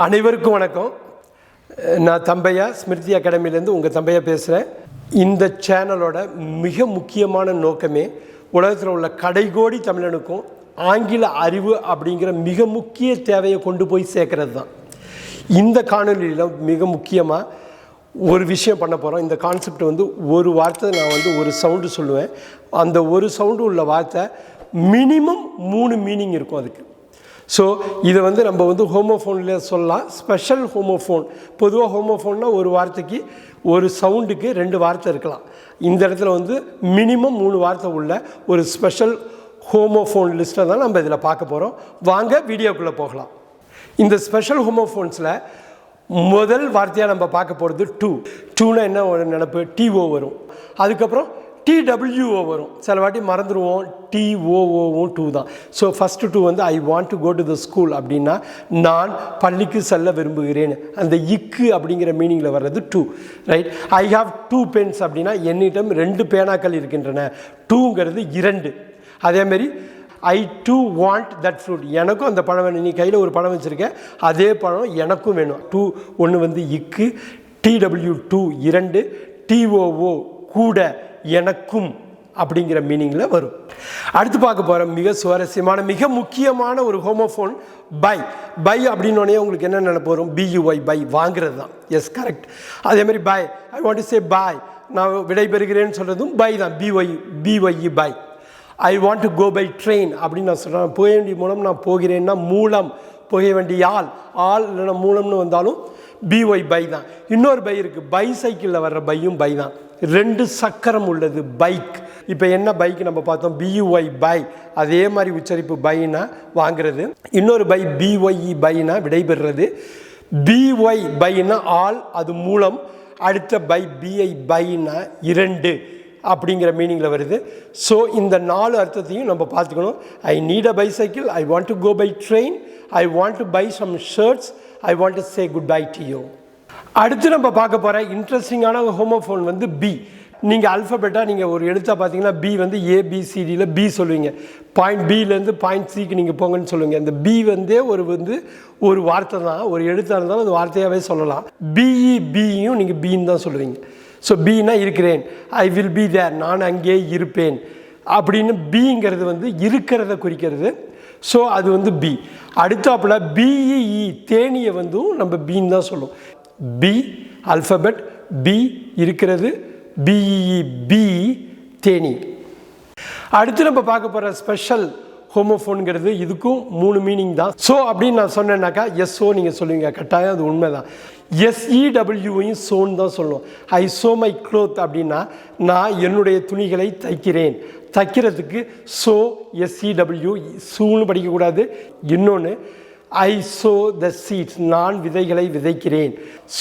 அனைவருக்கும் வணக்கம். நான் தம்பையா ஸ்மிருதி அகாடமிலேருந்து உங்கள் தம்பையா பேசுகிறேன். இந்த சேனலோட மிக முக்கியமான நோக்கமே உலகத்தில் உள்ள கடைகோடி தமிழனுக்கும் ஆங்கில அறிவு அப்படிங்கிற மிக முக்கிய தேவையை கொண்டு போய் சேர்க்கறது தான். இந்த காணொலியில் மிக முக்கியமாக ஒரு விஷயம் பண்ண போகிறோம். இந்த கான்செப்ட் ஒரு வார்த்தை நான் ஒரு சவுண்டு சொல்லுவேன். அந்த ஒரு சவுண்டு உள்ள வார்த்தை மினிமம் 3 மீனிங் இருக்கும் அதுக்கு. ஸோ இதை நம்ம ஹோமோஃபோனில் சொல்லலாம். Special homophone. பொதுவாக ஹோமோஃபோன்னா ஒரு வார்த்தைக்கு ஒரு சவுண்டுக்கு 2 வார்த்தை இருக்கலாம். இந்த இடத்துல மினிமம் 3 வார்த்தை உள்ள ஒரு ஸ்பெஷல் ஹோமோஃபோன் லிஸ்ட்டை தான் நம்ம இதில் பார்க்க போகிறோம். வாங்க வீடியோக்குள்ளே போகலாம். இந்த ஸ்பெஷல் ஹோமோஃபோன்ஸில் முதல் வார்த்தையாக நம்ம பார்க்க போகிறது டூனா என்ன ஒரு நினப்பு? டிஓ வரும். அதுக்கப்புறம் டிடபிள்யூஓ வரும். சில வாட்டி மறந்துடுவோம். டிஓஓவும் 2 தான். So first 2 I want to go to the school அப்படின்னா நான் பள்ளிக்கு செல்ல விரும்புகிறேன். அந்த இக்கு அப்படிங்கிற மீனிங்கில் வர்றது 2, ரைட்? ஐ ஹாவ் 2 பென்ஸ் அப்படின்னா என்னிடம் 2 பேனாக்கள் இருக்கின்றன. 2ங்கிறது 2. அதேமாரி ஐ டூ வாண்ட் தட் ஃப்ரூட். எனக்கும் அந்த பழம் வேணும். நீ கையில் ஒரு பழம் வச்சுருக்கேன், அதே பழம் எனக்கும் வேணும். 2 ஒன்று இக்கு, டிடபிள்யூ 2 2, டிஓஓ கூட எனக்கும் அப்படிங்கிற மீனிங்கில் வரும். அடுத்து பார்க்க போகிற மிக சுவாரஸ்யமான மிக முக்கியமான ஒரு ஹோமோஃபோன் பை அப்படின்னோடனே உங்களுக்கு என்ன நினைப்பு வரும்? பியூஒய், பை, வாங்கிறது தான். Yes, correct. அதேமாதிரி bye, I want to say bye, நான் விடைபெறுகிறேன்னு சொல்கிறதும் பை தான். B y by. I want to go by train அப்படின்னு நான் சொல்கிறேன். போக வேண்டிய மூலம் நான் போகிறேன்னா மூலம், போக வேண்டிய ஆள் இல்லைன்னா மூலம்னு வந்தாலும் பிஒய் பை தான். இன்னொரு பை இருக்குது, பைசைக்கிளில் வர்ற பையும் பை தான். 2 சக்கரம் உள்ளது பைக். இப்போ என்ன பைக் நம்ம பார்த்தோம்? B U Y buy. அதே மாதிரி உச்சரிப்பு பைனா வாங்கிறது. இன்னொரு பை பிஒய்இ பைனா விடைபெறுறது. பிஒய் பைனா ஆள், அது மூலம். அடுத்த பை பிஐ பைனா 2 அப்படிங்கிற மீனிங்கில் வருது. ஸோ இந்த 4 அர்த்தத்தையும் நம்ம பார்த்துக்கணும். I need a bicycle, I want to go by train, I want to buy some shirts, I want to say good bye to you. அடுத்து நம்ம பார்க்க போகிற இன்ட்ரெஸ்டிங்கான ஹோமோஃபோன் பி. நீங்கள் அல்ஃபபெட்டாக நீங்கள் ஒரு எழுத்தாக பார்த்தீங்கன்னா பி ஏபிசிடியில் பி சொல்லுவீங்க. பாயிண்ட் பியிலேருந்து பாயிண்ட் சிக்கு நீங்கள் போங்கன்னு சொல்லுவீங்க. இந்த பி ஒரு வார்த்தை தான். ஒரு எழுத்தாக இருந்தாலும் அந்த வார்த்தையாகவே சொல்லலாம். பியும் நீங்கள் பின்னு தான் சொல்லுவீங்க. ஸோ பின்னா இருக்கிறேன், ஐ வில் பி தேர், நான் அங்கே இருப்பேன் அப்படின்னு. பிங்கிறது இருக்கிறத குறிக்கிறது. ஸோ அது பி. அடுத்தாப்புல பிஇஇ தேனியை நம்ம பின்னு தான் சொல்லுவோம். பி அல்ஃபபெட், பி இருக்கிறது, பிஇஇ பி தேனி. அடுத்து நம்ம பார்க்க போகிற ஸ்பெஷல் ஹோமோஃபோனுங்கிறது இதுக்கும் 3 மீனிங் தான். ஸோ அப்படின்னு நான் சொன்னேன்னாக்கா எஸ்ஓ நீங்கள் சொல்லுவீங்க. கட்டாயம் அது உண்மை தான். எஸ்இடபிள்யூவையும் சோன்னு தான் சொல்லணும். ஐ சோ மை க்ளோத் அப்படின்னா நான் என்னுடைய துணிகளை தைக்கிறேன். தைக்கிறதுக்கு சோ, எஸ்இடபிள்யூ, சூன்னு படிக்கக்கூடாது. இன்னொன்று ஐ சோ த சீட்ஸ், நான் விதைகளை விதைக்கிறேன்.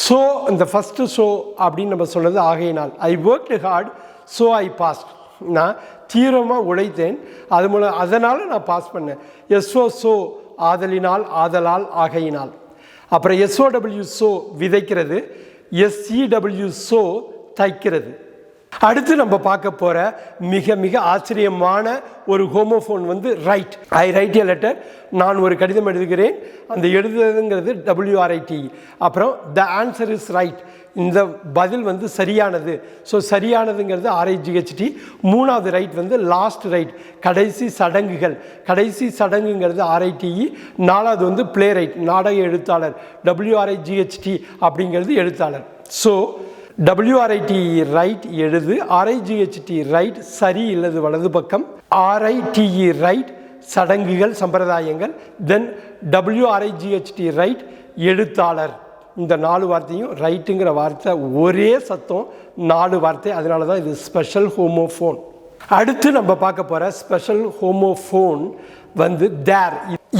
ஸோ இந்த ஃபஸ்ட்டு ஸோ அப்படின்னு நம்ம சொன்னது ஆகையினால். I worked hard so I passed, நான் தீவிரமாக உழைத்தேன், அது மூலம் அதனால் நான் பாஸ் பண்ணேன். எஸ்ஓ சோ ஆதலினால், ஆதலால், ஆகையினால். அப்புறம் எஸ்ஓடபிள்யூ சோ விதைக்கிறது, எஸ்இடபிள்யூ சோ தைக்கிறது. அடுத்து நம்ம பார்க்க போகிற மிக மிக ஆச்சரியமான ஒரு ஹோமோஃபோன் ரைட். ஐ ரைட் எ லெட்டர், நான் ஒரு கடிதம் எழுதுகிறேன். அந்த எழுதுறதுங்கிறது WRIT. அப்புறம் த ஆன்சர் இஸ் ரைட், இந்த பதில் சரியானது. ஸோ சரியானதுங்கிறது RIGHT. 3வது ரைட் லாஸ்ட் ரைட், கடைசி சடங்குகள். கடைசி சடங்குங்கிறது RITE. 4வது பிளே ரைட், நாடக எழுத்தாளர். WRIGHT அப்படிங்கிறது எழுத்தாளர். ஸோ WRIT ரைட் எழுது, RIGHT ரைட் சரி இல்லது வலது பக்கம், RITE ரைட் சடங்குகள் சம்பிரதாயங்கள், தென் WRIGHT ரைட் எழுத்தாளர். இந்த 4 வார்த்தையும் ரைட்டுங்கிற வார்த்தை ஒரே சத்தம், 4 வார்த்தை. அதனால தான் இது ஸ்பெஷல் ஹோமோஃபோன். அடுத்து நம்ம பார்க்க போகிற special homophone there.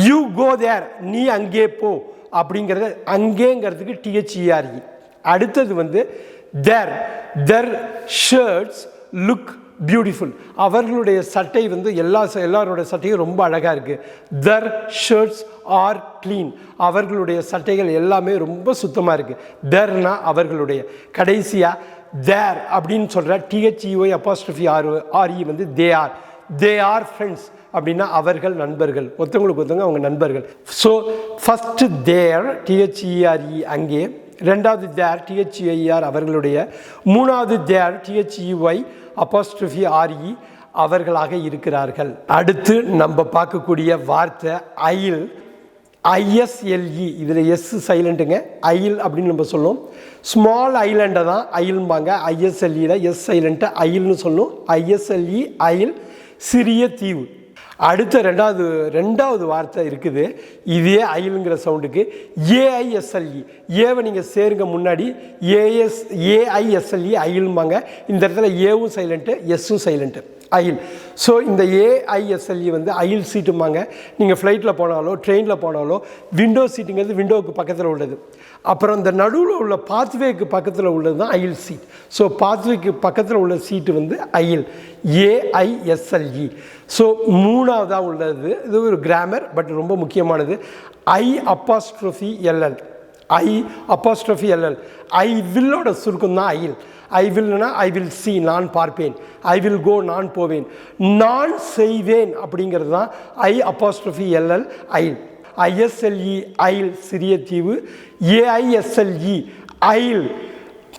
You go there, நீ அங்கே போ அப்படிங்கிறத அங்கேங்கிறதுக்கு THERE. அடுத்தது their shirts look beautiful. அவர்களுடைய சட்டை எல்லாரோட சட்டையும் ரொம்ப அழகாக இருக்குது. their shirts are clean. அவர்களுடைய சட்டைகள் எல்லாமே ரொம்ப சுத்தமாக இருக்குது. theirனா அவர்களுடைய. கடைசியாக தேர் அப்படின்னு சொல்கிற THEOI apostrophe RE they are. They are friends அப்படின்னா அவர்கள் நண்பர்கள், ஒருத்தவங்களுக்கு ஒருத்தவங்க அவங்க நண்பர்கள். ஸோ ஃபஸ்ட்டு தேர் THERE அங்கே, ரெண்டாவது தேர் THEIR அவர்களுடைய, மூணாவது தேர் THEY அப்போஸ்ட்ரோஃபி RE அவர்களாக இருக்கிறார்கள். அடுத்து நம்ம பார்க்கக்கூடிய வார்த்தை ஐல், ISLE, இதில் எஸ் சைலண்ட்டுங்க, ஐல் அப்படின்னு நம்ம சொல்லுவோம். ஸ்மால் ஐலண்டை தான் ஐல்பாங்க, ISLEயில் எஸ் சைலண்ட்டு ஐல்னு சொல்லுவோம். ISLE ஐல், சிறிய தீவு. அடுத்த ரெண்டாவது வார்த்தை இருக்குது, இதே ஐலுங்கிற சவுண்டுக்கு AISLE, ஏவை நீங்கள் சேருங்க முன்னாடி AISLE ஐல்பாங்க. இந்த இடத்துல ஏவும் சைலண்ட்டு எஸ்ஸும் சைலண்ட்டு ஐல். ஸோ இந்த AISLE வந்து ஐல் சீட்டுமாங்க. நீங்கள் ஃப்ளைட்டில் போனாலோ ட்ரெயினில் போனாலோ விண்டோ சீட்டுங்கிறது விண்டோவுக்கு பக்கத்தில் உள்ளது. அப்புறம் இந்த நடுவில் உள்ள பாத்வேக்கு பக்கத்தில் உள்ளது தான் ஐல் சீட். ஸோ பாத்வேக்கு பக்கத்தில் உள்ள சீட்டு வந்து ஐல், AISLE. ஸோ மூணாவதாக உள்ளது, இது ஒரு கிராமர் பட் ரொம்ப முக்கியமானது, I''LL, I''LL. ஐ வில்லோட சுருக்கம் தான் ஐல். ஐ வில்னா ஐ வில் சி, நான் பார்ப்பேன். ஐ வில் கோ, நான் போவேன். நான் செய்வேன் அப்படிங்கிறது தான் I''LL ஐல். ISLE ஐல், சிறிய தீவு. AISLE ஐல்,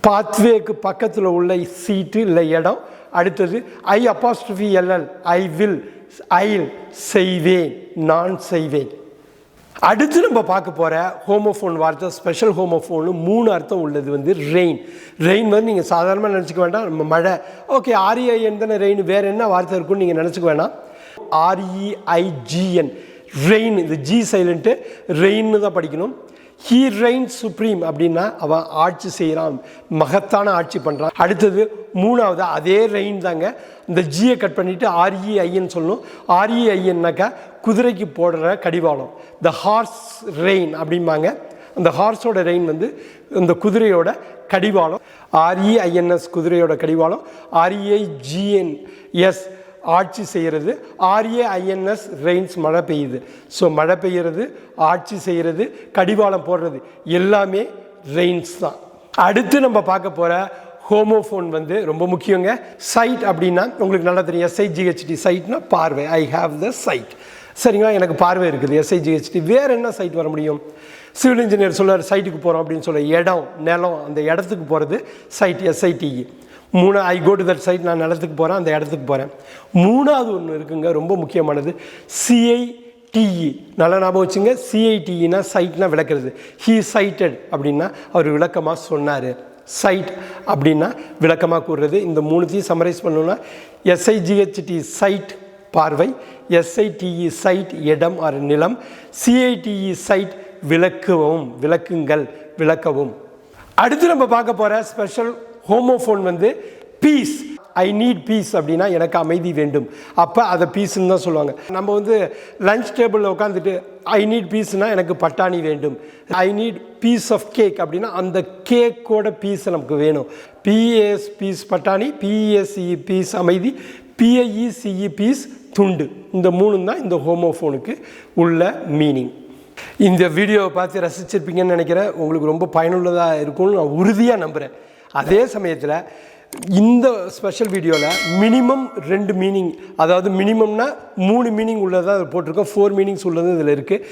பாத்வேக்கு பக்கத்தில் உள்ள சீட்டு இல்லை இடம். அடுத்தது I''LL ஐ வில், ஐல் செய்வேன், நான் செய்வேன். அடுத்து நம்ம பார்க்க போகிற ஹோமோஃபோன் வார்த்தை, ஸ்பெஷல் ஹோமோஃபோனு 3 அர்த்தம் உள்ளது வந்து ரெயின். ரெயின் வந்து நீங்கள் சாதாரணமாக நினச்சிக்க வேண்டாம், நம்ம மழை, ஓகே REIN தானே ரெயின், வேறு என்ன வார்த்தை இருக்குன்னு நீங்கள் நினச்சிக்க வேணாம். REIGN ரெயின், இது G சைலண்ட்டு, ரெயின்னு தான் படிக்கணும். ஹீ ரெயின் சுப்ரீம் அப்படின்னா அவன் ஆட்சி செய்கிறான், மகத்தான ஆட்சி பண்ணுறான். அடுத்தது மூணாவது அதே ரெயின் தாங்க, இந்த ஜியை கட் பண்ணிவிட்டு REIN சொல்லணும். REINனாக்கா குதிரைக்கு போடுற கடிவாளம், த ஹார்ஸ் ரெயின் அப்படிம்பாங்க. அந்த ஹார்ஸோட ரெயின் வந்து இந்த குதிரையோட கடிவாளம். REINS குதிரையோட கடிவாளம், REIGNS ஆட்சி செய்கிறது, REINS ரெயின்ஸ் மழை பெய்யுது. ஸோ மழை பெய்கிறது, ஆட்சி செய்கிறது, கடிவாளம் போடுறது எல்லாமே ரெயின்ஸ் தான். அடுத்து நம்ம பார்க்க போகிற ஹோமோஃபோன் வந்து ரொம்ப முக்கியங்க. சைட் அப்படின்னா உங்களுக்கு நல்லா தெரியும், SIGHT சைட்னா பார்வை, ஐ ஹாவ் த சைட். சரிங்களா, எனக்கு பார்வை இருக்குது, SIGHT. வேறு என்ன சைட் வர முடியும்? சிவில் இன்ஜினியர் சொல்லுவார் சைட்டுக்கு போகிறோம் அப்படின்னு சொல்ல, இடம், நிலம், அந்த இடத்துக்கு போகிறது site, SITE. I go to that site, நான் நிலத்துக்கு போகிறேன், அந்த இடத்துக்கு போகிறேன். மூணாவது ஒன்று இருக்குங்க, ரொம்ப முக்கியமானது, CITE. நல்லா ஞாபகம் வச்சுங்க, CITEனா சைட்னா விளக்குறது. ஹீ சைட்டட் அப்படின்னா அவர் விளக்கமாக சொன்னார், சைட் அப்படின்னா விளக்கமாக கூறுறது. இந்த மூணுத்தையும் சம்மரைஸ் பண்ணணும்னா SIGHT சைட் பார்வை, SITE சைட் இடம் ஆர் நிலம், CITE சைட் விளக்கவும், விளக்குங்கள், விளக்கவும். அடுத்து நம்ம பார்க்க போகிற ஸ்பெஷல் ஹோமோஃபோன் வந்து பீஸ். ஐ நீட் பீஸ் அப்படின்னா எனக்கு அமைதி வேண்டும், அப்போ அதை பீஸ்ன்னு தான் சொல்லுவாங்க. நம்ம வந்து லஞ்ச் டேபிளில் உட்காந்துட்டு ஐ நீட் பீஸ்னால் எனக்கு பட்டாணி வேண்டும். I need piece of cake அப்படின்னா அந்த கேக்கோட பீஸ் நமக்கு வேணும். PAS பீஸ் பட்டாணி, PACE பீஸ் அமைதி, PIECE பீஸ் துண்டு. இந்த மூணு தான் இந்த ஹோமோஃபோனுக்கு உள்ள மீனிங். இந்த வீடியோவை பார்த்து ரசிச்சிருப்பீங்கன்னு நினைக்கிறேன். உங்களுக்கு ரொம்ப பயனுள்ளதாக இருக்கும்னு நான் உறுதியாக நம்புகிறேன். அதே சமயத்தில் இந்த ஸ்பெஷல் வீடியோவில் மினிமம் 2 மீனிங், அதாவது மினிமம்னா 3 மீனிங் உள்ளதாக அதை போட்டிருக்கோம், 4 மீனிங்ஸ் உள்ளது இதில் இருக்குது.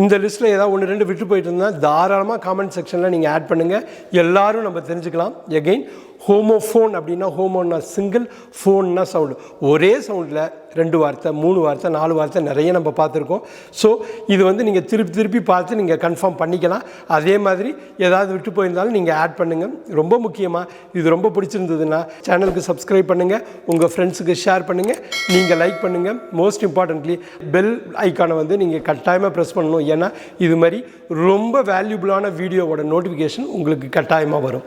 இந்த லிஸ்ட்டில் ஏதாவது 1-2 விட்டு போயிட்டு இருந்தால் தாராளமாக காமெண்ட் செக்ஷனில் நீங்கள் ஆட் பண்ணுங்கள், எல்லோரும் நம்ம தெரிஞ்சுக்கலாம். எகெயின் ஹோமோஃபோன் அப்படின்னா, ஹோமோன்னா சிங்கிள், ஃபோன்னா சவுண்டு, ஒரே சவுண்டில் 2 வார்த்தை 3 வார்த்தை 4 வார்த்தை நிறைய நம்ம பார்த்துருக்கோம். ஸோ இது வந்து நீங்கள் திருப்பி பார்த்து நீங்கள் கன்ஃபார்ம் பண்ணிக்கலாம். அதே மாதிரி ஏதாவது விட்டு போயிருந்தாலும் நீங்கள் ஆட் பண்ணுங்கள். ரொம்ப முக்கியமாக இது ரொம்ப பிடிச்சிருந்ததுன்னா சேனலுக்கு சப்ஸ்கிரைப் பண்ணுங்கள், உங்கள் ஃப்ரெண்ட்ஸுக்கு ஷேர் பண்ணுங்கள், நீங்கள் லைக் பண்ணுங்கள். மோஸ்ட் இம்பார்ட்டன்ட்லி பெல் ஐக்கானை வந்து நீங்கள் கட்டாயமாக ப்ரெஸ் பண்ணணும். ஏன்னா இது மாதிரி ரொம்ப வேல்யூபிளான வீடியோவோட நோட்டிஃபிகேஷன் உங்களுக்கு கட்டாயமாக வரும்.